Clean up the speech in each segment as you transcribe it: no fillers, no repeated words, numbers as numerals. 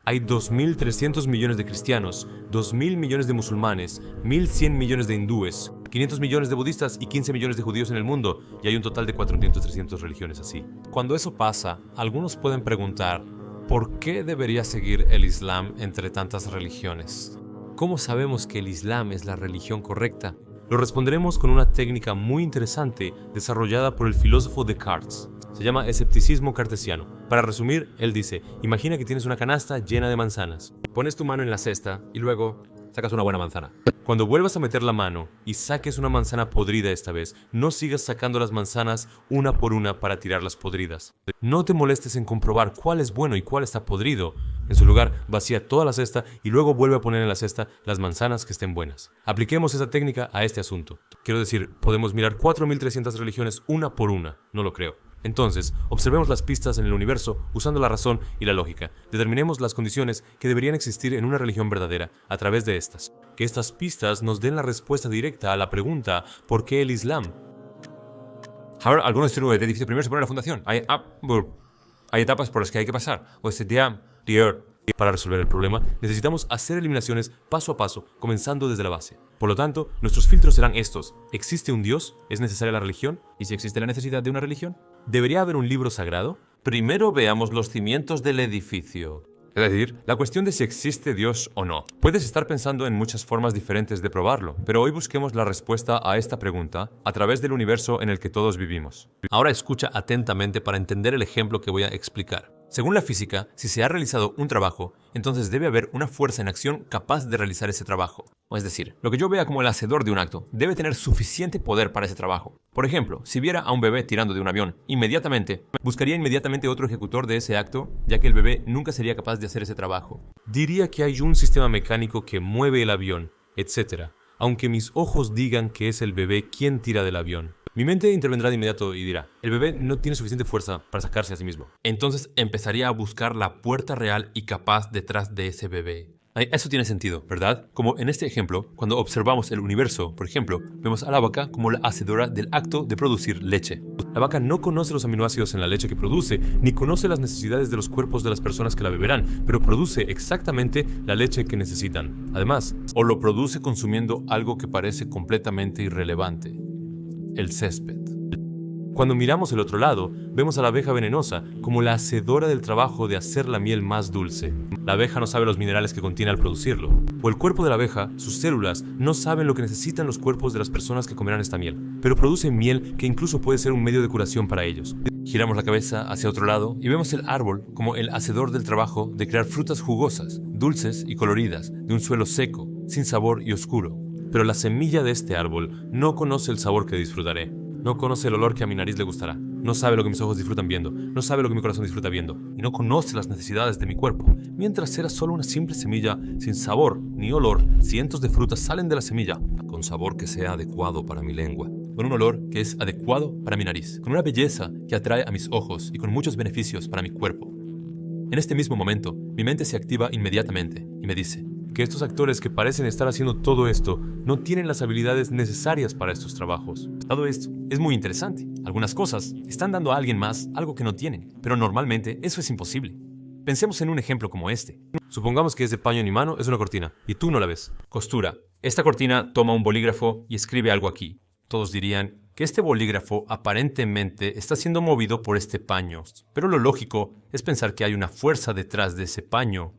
Hay 2.300 millones de cristianos, 2.000 millones de musulmanes, 1.100 millones de hindúes, 500 millones de budistas y 15 millones de judíos en el mundo, y hay un total de 400-300 religiones así. Cuando eso pasa, algunos pueden preguntar, ¿por qué debería seguir el Islam entre tantas religiones? ¿Cómo sabemos que el Islam es la religión correcta? Lo responderemos con una técnica muy interesante desarrollada por el filósofo Descartes. Se llama escepticismo cartesiano. Para resumir, él dice, imagina que tienes una canasta llena de manzanas. Pones tu mano en la cesta y luego sacas una buena manzana. Cuando vuelvas a meter la mano y saques una manzana podrida esta vez, no sigas sacando las manzanas una por una para tirar las podridas. No te molestes en comprobar cuál es bueno y cuál está podrido. En su lugar, vacía toda la cesta y luego vuelve a poner en la cesta las manzanas que estén buenas. Apliquemos esa técnica a este asunto. Quiero decir, podemos mirar 4.300 religiones una por una. No lo creo. Entonces, observemos las pistas en el universo usando la razón y la lógica. Determinemos las condiciones que deberían existir en una religión verdadera a través de estas. Que estas pistas nos den la respuesta directa a la pregunta ¿por qué el Islam? Ahora, algunos de edificios primero se pone la fundación. Hay etapas por las que hay que pasar. Para resolver el problema, necesitamos hacer eliminaciones paso a paso, comenzando desde la base. Por lo tanto, nuestros filtros serán estos. ¿Existe un Dios? ¿Es necesaria la religión? ¿Y si existe la necesidad de una religión? ¿Debería haber un libro sagrado? Primero veamos los cimientos del edificio. Es decir, la cuestión de si existe Dios o no. Puedes estar pensando en muchas formas diferentes de probarlo, pero hoy busquemos la respuesta a esta pregunta a través del universo en el que todos vivimos. Ahora escucha atentamente para entender el ejemplo que voy a explicar. Según la física, si se ha realizado un trabajo, entonces debe haber una fuerza en acción capaz de realizar ese trabajo. O es decir, lo que yo vea como el hacedor de un acto debe tener suficiente poder para ese trabajo. Por ejemplo, si viera a un bebé tirando de un avión, buscaría inmediatamente otro ejecutor de ese acto, ya que el bebé nunca sería capaz de hacer ese trabajo. Diría que hay un sistema mecánico que mueve el avión, etc., aunque mis ojos digan que es el bebé quien tira del avión. Mi mente intervendrá de inmediato y dirá, el bebé no tiene suficiente fuerza para sacarse a sí mismo. Entonces empezaría a buscar la puerta real y capaz detrás de ese bebé. Eso tiene sentido, ¿verdad? Como en este ejemplo, cuando observamos el universo, por ejemplo, vemos a la vaca como la hacedora del acto de producir leche. La vaca no conoce los aminoácidos en la leche que produce, ni conoce las necesidades de los cuerpos de las personas que la beberán, pero produce exactamente la leche que necesitan. Además, O lo produce consumiendo algo que parece completamente irrelevante. El césped. cuando miramos el otro lado, vemos a la abeja venenosa como la hacedora del trabajo de hacer la miel más dulce. La abeja no sabe los minerales que contiene al producirlo. O el cuerpo de la abeja, sus células, no saben lo que necesitan los cuerpos de las personas que comerán esta miel, pero producen miel que incluso puede ser un medio de curación para ellos. Giramos la cabeza hacia otro lado y vemos el árbol como el hacedor del trabajo de crear frutas jugosas, dulces y coloridas, de un suelo seco, sin sabor y oscuro. Pero la semilla de este árbol no conoce el sabor que disfrutaré. No conoce el olor que a mi nariz le gustará. No sabe lo que mis ojos disfrutan viendo. No sabe lo que mi corazón disfruta viendo. Y no conoce las necesidades de mi cuerpo. Mientras era solo una simple semilla, sin sabor ni olor, cientos de frutas salen de la semilla, Con sabor que sea adecuado para mi lengua. con un olor que es adecuado para mi nariz, con una belleza que atrae a mis ojos y con muchos beneficios para mi cuerpo. En este mismo momento, mi mente se activa inmediatamente y me dice que estos actores que parecen estar haciendo todo esto no tienen las habilidades necesarias para estos trabajos. todo esto es muy interesante. Algunas cosas están dando a alguien más algo que no tienen, pero normalmente eso es imposible. Pensemos en un ejemplo como este. Supongamos que ese paño en mi mano es una cortina y tú no la ves. Costura. Esta cortina toma un bolígrafo y escribe algo aquí. Todos dirían que este bolígrafo aparentemente está siendo movido por este paño, pero lo lógico es pensar que hay una fuerza detrás de ese paño.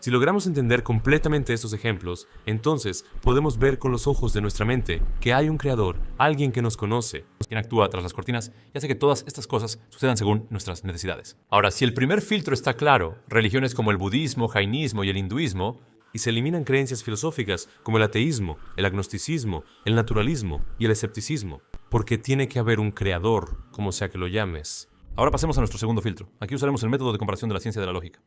Si logramos entender completamente estos ejemplos, entonces podemos ver con los ojos de nuestra mente que hay un creador, alguien que nos conoce, Quien actúa tras las cortinas y hace que todas estas cosas sucedan según nuestras necesidades. Ahora, si el primer filtro está claro, religiones como el budismo, jainismo y el hinduismo, y se eliminan creencias filosóficas como el ateísmo, el agnosticismo, el naturalismo y el escepticismo, porque tiene que haber un creador, como sea que lo llames. ahora pasemos a nuestro segundo filtro. Aquí usaremos el método de comparación de la ciencia de la lógica.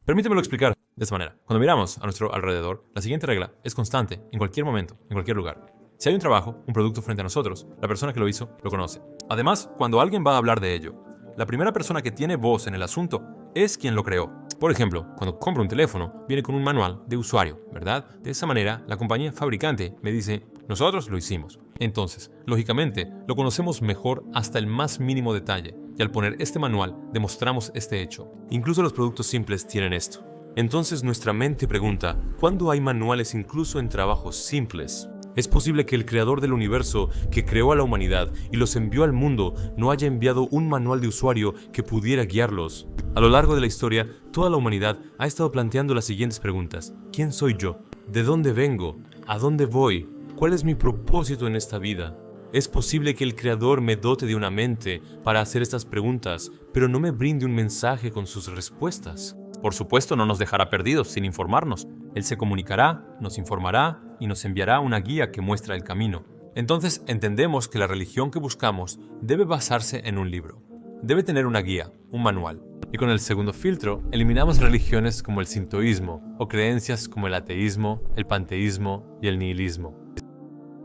Permítemelo explicar de esta manera. Cuando miramos a nuestro alrededor, la siguiente regla es constante en cualquier momento, en cualquier lugar. Si hay un trabajo, un producto frente a nosotros, la persona que lo hizo lo conoce. Además, cuando alguien va a hablar de ello, la primera persona que tiene voz en el asunto es quien lo creó. Por ejemplo, cuando compro un teléfono, viene con un manual de usuario, ¿verdad? De esa manera, la compañía fabricante me dice, nosotros lo hicimos. Entonces, lógicamente, lo conocemos mejor hasta el más mínimo detalle, y al poner este manual demostramos este hecho. Incluso los productos simples tienen esto. Entonces nuestra mente pregunta, ¿cuándo hay manuales incluso en trabajos simples? ¿Es posible que el creador del universo, que creó a la humanidad y los envió al mundo, no haya enviado un manual de usuario que pudiera guiarlos? A lo largo de la historia, toda la humanidad ha estado planteando las siguientes preguntas. ¿Quién soy yo? ¿De dónde vengo? ¿A dónde voy? ¿Cuál es mi propósito en esta vida? Es posible que el creador me dote de una mente para hacer estas preguntas, pero no me brinde un mensaje con sus respuestas. Por supuesto, no nos dejará perdidos sin informarnos. Él se comunicará, nos informará y nos enviará una guía que muestra el camino. Entonces entendemos que la religión que buscamos debe basarse en un libro. Debe tener una guía, un manual. Y con el segundo filtro, eliminamos religiones como el sintoísmo o creencias como el ateísmo, el panteísmo y el nihilismo.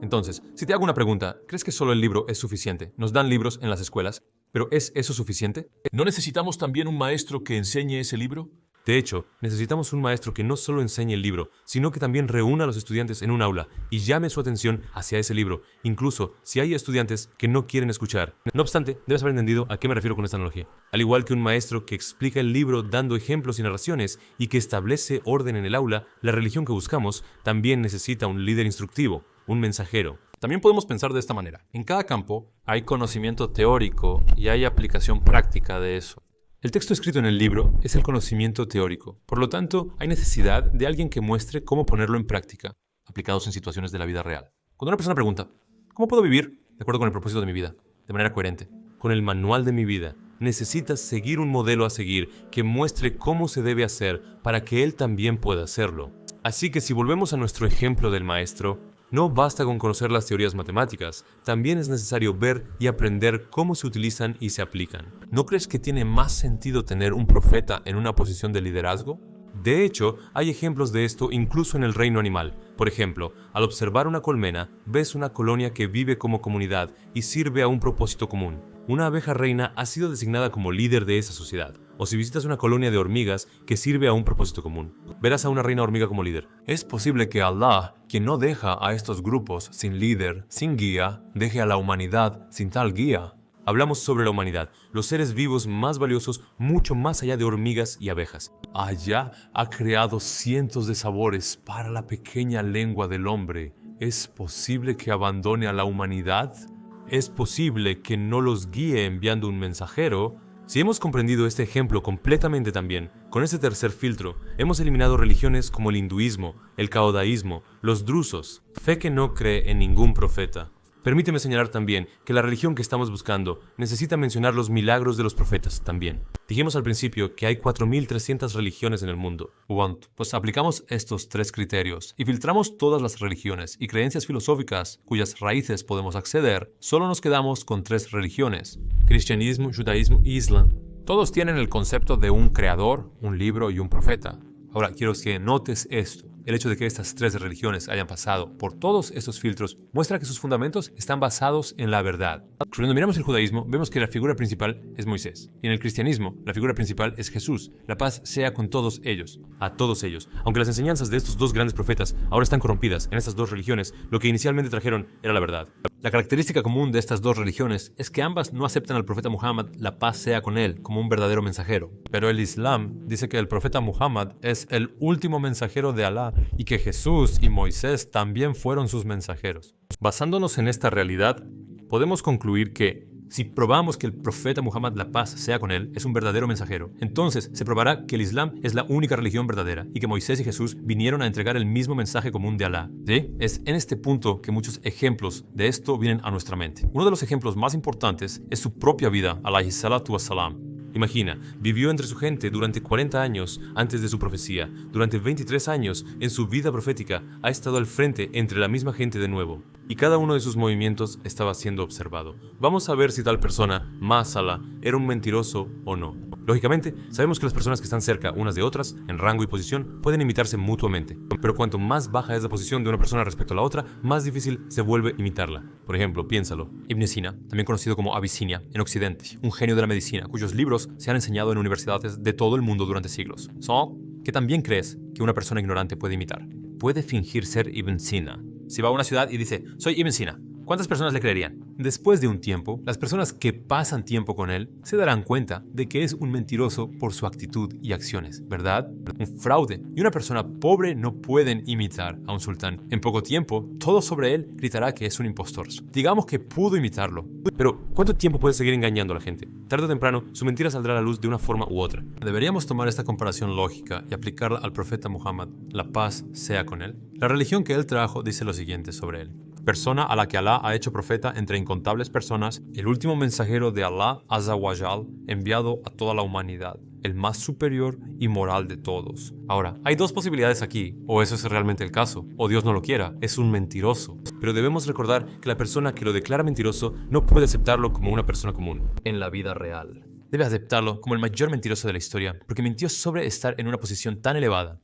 Entonces, si te hago una pregunta, ¿crees que solo el libro es suficiente? Nos dan libros en las escuelas, pero ¿es eso suficiente? ¿No necesitamos también un maestro que enseñe ese libro? De hecho, necesitamos un maestro que no solo enseñe el libro, sino que también reúna a los estudiantes en un aula y llame su atención hacia ese libro, incluso si hay estudiantes que no quieren escuchar. No obstante, debes haber entendido a qué me refiero con esta analogía. Al igual que un maestro que explica el libro dando ejemplos y narraciones y que establece orden en el aula, la religión que buscamos también necesita un líder instructivo, un mensajero. También podemos pensar de esta manera. En cada campo hay conocimiento teórico y hay aplicación práctica de eso. El texto escrito en el libro es el conocimiento teórico. Por lo tanto, hay necesidad de alguien que muestre cómo ponerlo en práctica, aplicados en situaciones de la vida real. Cuando una persona pregunta, ¿cómo puedo vivir de acuerdo con el propósito de mi vida, de manera coherente? Con el manual de mi vida, necesitas seguir un modelo a seguir que muestre cómo se debe hacer para que él también pueda hacerlo. Así que si volvemos a nuestro ejemplo del maestro, no basta con conocer las teorías matemáticas, también es necesario ver y aprender cómo se utilizan y se aplican. ¿No crees que tiene más sentido tener un profeta en una posición de liderazgo? De hecho, hay ejemplos de esto incluso en el reino animal. Por ejemplo, al observar una colmena, ves una colonia que vive como comunidad y sirve a un propósito común. Una abeja reina ha sido designada como líder de esa sociedad. O si visitas una colonia de hormigas que sirve a un propósito común, verás a una reina hormiga como líder. Es posible que Allah, quien no deja a estos grupos sin líder, sin guía, deje a la humanidad sin tal guía. Hablamos sobre la humanidad, los seres vivos más valiosos, mucho más allá de hormigas y abejas. Allah ha creado cientos de sabores para la pequeña lengua del hombre. ¿Es posible que abandone a la humanidad? ¿Es posible que no los guíe enviando un mensajero? Si hemos comprendido este ejemplo completamente también, con este tercer filtro, hemos eliminado religiones como el hinduismo, el caodaísmo, los drusos, fe que no cree en ningún profeta. Permíteme señalar también que la religión que estamos buscando necesita mencionar los milagros de los profetas también. Dijimos al principio que hay 4.300 religiones en el mundo. Pues aplicamos estos tres criterios y filtramos todas las religiones y creencias filosóficas cuyas raíces podemos acceder. Solo nos quedamos con 3 religiones: cristianismo, judaísmo y islam. Todos tienen el concepto de un creador, un libro y un profeta. Ahora, quiero que notes esto. El hecho de que estas 3 religiones hayan pasado por todos estos filtros muestra que sus fundamentos están basados en la verdad. Cuando miramos el judaísmo, vemos que la figura principal es Moisés. Y en el cristianismo, la figura principal es Jesús. La paz sea con todos ellos. A todos ellos. Aunque las enseñanzas de estos 2 grandes profetas ahora están corrompidas en estas 2 religiones, lo que inicialmente trajeron era la verdad. La característica común de estas 2 religiones es que ambas no aceptan al profeta Muhammad, la paz sea con él, como un verdadero mensajero. Pero el Islam dice que el profeta Muhammad es el último mensajero de Alá y que Jesús y Moisés también fueron sus mensajeros. Basándonos en esta realidad, podemos concluir que si probamos que el profeta Muhammad, la paz sea con él, es un verdadero mensajero, entonces se probará que el Islam es la única religión verdadera y que Moisés y Jesús vinieron a entregar el mismo mensaje común de Alá. ¿Sí? Es en este punto que muchos ejemplos de esto vienen a nuestra mente. Uno de los ejemplos más importantes es su propia vida, alayhi salatu wassalam. Imagina, vivió entre su gente durante 40 años antes de su profecía. Durante 23 años en su vida profética ha estado al frente entre la misma gente de nuevo. Y cada uno de sus movimientos estaba siendo observado. Vamos a ver si tal persona, Masala, era un mentiroso o no. Lógicamente, sabemos que las personas que están cerca unas de otras, en rango y posición, pueden imitarse mutuamente. Pero cuanto más baja es la posición de una persona respecto a la otra, más difícil se vuelve imitarla. Por ejemplo, piénsalo. Ibn Sina, también conocido como Abisinia en Occidente, un genio de la medicina, cuyos libros se han enseñado en universidades de todo el mundo durante siglos. ¿Qué también crees que una persona ignorante puede imitar? Puede fingir ser Ibn Sina. Si va a una ciudad y dice, soy Ibn Sina, ¿Cuántas personas le creerían? Después de un tiempo, las personas que pasan tiempo con él se darán cuenta de que es un mentiroso por su actitud y acciones, ¿verdad? Un fraude. Y una persona pobre no pueden imitar a un sultán. En poco tiempo, todo sobre él gritará que es un impostor. Digamos que pudo imitarlo. Pero, ¿cuánto tiempo puede seguir engañando a la gente? Tarde o temprano, su mentira saldrá a la luz de una forma u otra. Deberíamos tomar esta comparación lógica y aplicarla al profeta Muhammad, la paz sea con él. La religión que él trajo dice lo siguiente sobre él. Persona a la que Alá ha hecho profeta entre incontables personas, el último mensajero de Alá Azza wa Jal, enviado a toda la humanidad, el más superior y moral de todos. Ahora, hay dos posibilidades aquí, o eso es realmente el caso, o Dios no lo quiera, es un mentiroso. Pero debemos recordar que la persona que lo declara mentiroso no puede aceptarlo como una persona común. En la vida real. Debe aceptarlo como el mayor mentiroso de la historia, porque mintió sobre estar en una posición tan elevada.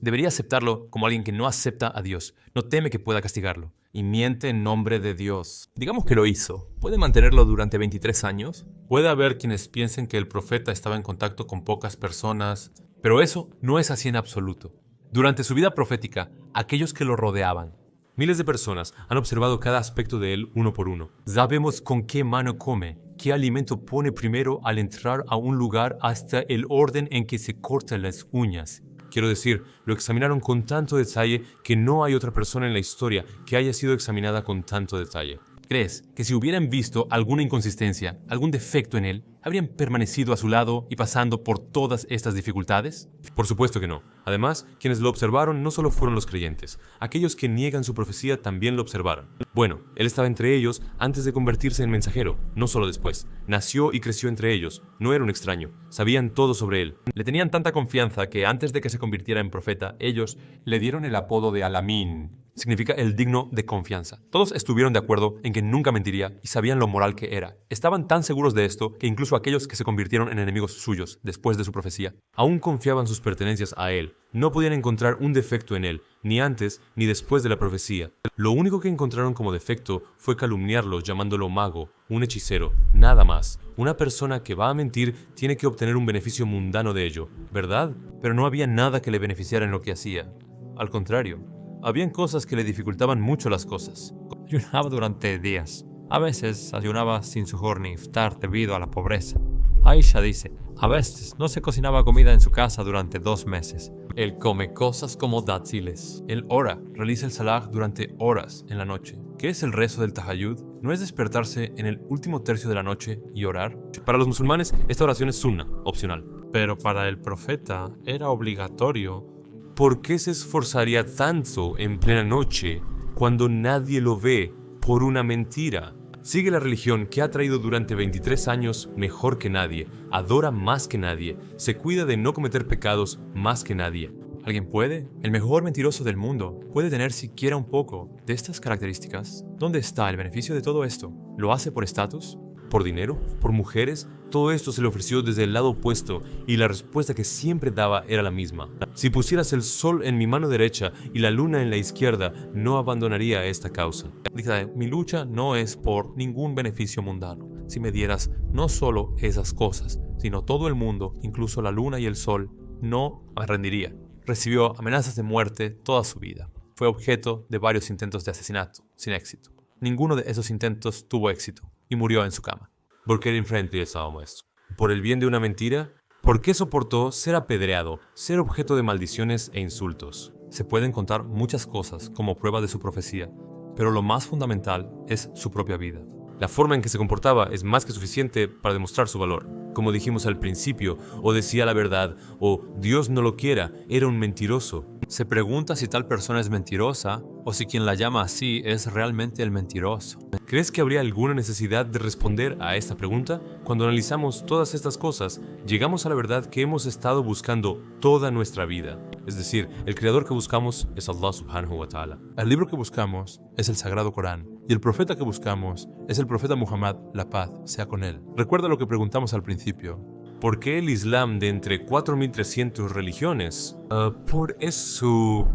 Debería aceptarlo como alguien que no acepta a Dios, no teme que pueda castigarlo. Y miente en nombre de Dios. Digamos que lo hizo. ¿Puede mantenerlo durante 23 años? Puede haber quienes piensen que el profeta estaba en contacto con pocas personas, pero eso no es así en absoluto. Durante su vida profética, aquellos que lo rodeaban, miles de personas han observado cada aspecto de él uno por uno. Sabemos con qué mano come, qué alimento pone primero al entrar a un lugar hasta el orden en que se cortan las uñas. Quiero decir, lo examinaron con tanto detalle que no hay otra persona en la historia que haya sido examinada con tanto detalle. ¿Crees que si hubieran visto alguna inconsistencia, algún defecto en él, habrían permanecido a su lado y pasando por todas estas dificultades? Por supuesto que no. Además, quienes lo observaron no solo fueron los creyentes. Aquellos que niegan su profecía también lo observaron. Bueno, él estaba entre ellos antes de convertirse en mensajero, no solo después. Nació y creció entre ellos. No era un extraño. Sabían todo sobre él. Le tenían tanta confianza que antes de que se convirtiera en profeta, ellos le dieron el apodo de Al-Amin. Significa el digno de confianza. Todos estuvieron de acuerdo en que nunca mentiría y sabían lo moral que era. Estaban tan seguros de esto que incluso aquellos que se convirtieron en enemigos suyos después de su profecía aún confiaban sus pertenencias a él. No podían encontrar un defecto en él, ni antes ni después de la profecía. Lo único que encontraron como defecto fue calumniarlo llamándolo mago, un hechicero, nada más. Una persona que va a mentir tiene que obtener un beneficio mundano de ello, ¿verdad? Pero no había nada que le beneficiara en lo que hacía. Al contrario, habían cosas que le dificultaban mucho las cosas. Ayunaba durante días. A veces ayunaba sin suhoor ni iftar debido a la pobreza. Aisha dice, a veces no se cocinaba comida en su casa durante 2 meses. Él come cosas como dátiles. Él ora, realiza el salah durante horas en la noche. ¿Qué es el rezo del tahajjud? ¿No es despertarse en el último tercio de la noche y orar? Para los musulmanes, esta oración es sunna, opcional. Pero para el profeta era obligatorio. ¿Por qué se esforzaría tanto en plena noche cuando nadie lo ve por una mentira? Sigue la religión que ha traído durante 23 años mejor que nadie, adora más que nadie, se cuida de no cometer pecados más que nadie. ¿Alguien puede? El mejor mentiroso del mundo puede tener siquiera un poco de estas características. ¿Dónde está el beneficio de todo esto? ¿Lo hace por estatus? ¿Por dinero? ¿Por mujeres? Todo esto se le ofreció desde el lado opuesto y la respuesta que siempre daba era la misma. Si pusieras el sol en mi mano derecha y la luna en la izquierda, no abandonaría esta causa. Dice, mi lucha no es por ningún beneficio mundano. Si me dieras no solo esas cosas, sino todo el mundo, incluso la luna y el sol, no me rendiría. Recibió amenazas de muerte toda su vida. Fue objeto de varios intentos de asesinato, sin éxito. Ninguno de esos intentos tuvo éxito y murió en su cama. ¿Por qué enfrente estaba maestro? ¿Por el bien de una mentira? ¿Por qué soportó ser apedreado, ser objeto de maldiciones e insultos? Se pueden contar muchas cosas como prueba de su profecía, pero lo más fundamental es su propia vida. La forma en que se comportaba es más que suficiente para demostrar su valor. Como dijimos al principio, o decía la verdad, o Dios no lo quiera, era un mentiroso. Se pregunta si tal persona es mentirosa o si quien la llama así es realmente el mentiroso. ¿Crees que habría alguna necesidad de responder a esta pregunta? Cuando analizamos todas estas cosas, llegamos a la verdad que hemos estado buscando toda nuestra vida. Es decir, el creador que buscamos es Allah subhanahu wa ta'ala. El libro que buscamos es el Sagrado Corán y el profeta que buscamos es el profeta Muhammad, la paz sea con él. Recuerda lo que preguntamos al principio. ¿Por qué el Islam de entre 4.300 religiones? Por eso...